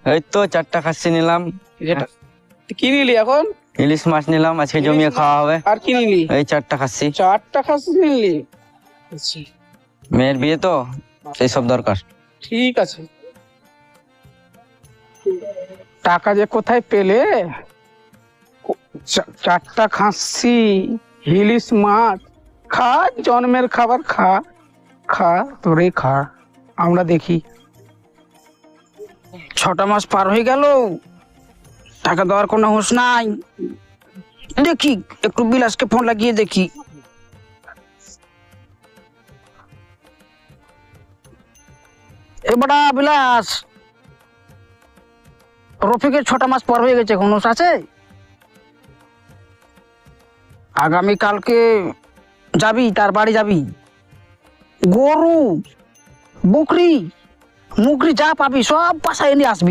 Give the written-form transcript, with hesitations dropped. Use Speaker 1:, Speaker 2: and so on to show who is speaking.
Speaker 1: এই তো 4টা খাসি নিলাম।
Speaker 2: যেটা কি নিলি এখন?
Speaker 1: ইলিশ মাছ নিলাম, আজকে
Speaker 2: ইলিশ
Speaker 1: জমিয়ে
Speaker 2: মাছ।
Speaker 1: খাওয়া হবে।
Speaker 2: আর কি নিলি?
Speaker 1: এই 4টা খাসি।
Speaker 2: 4টা খাসি নিলি? আচ্ছা,
Speaker 1: মেয়ের বিয়ে তো, সেই সব দরকার।
Speaker 2: ঠিক আছে। টাকা যে কোথায় পেলে? 4টা খাসি, ইলিশ মাছ। খা, জন্মের খাবার খা, খা তোরে খা, আমরা দেখি।
Speaker 3: 6টা মাস পার হয়ে গেল, টাকা দেওয়ার কোনো হুঁশ নাই। দেখি একটু বিলাসকে ফোন লাগিয়ে দেখি। এবারে বিলাস, রফিকের 6টা মাস পর হয়ে গেছে, কোনো হুঁশ আছে? আগামী কালকে যাবি, তার বাড়ি যাবি। গরু, বকরি, মুকরি যা পাবি সব বাসায় এনে আসবি।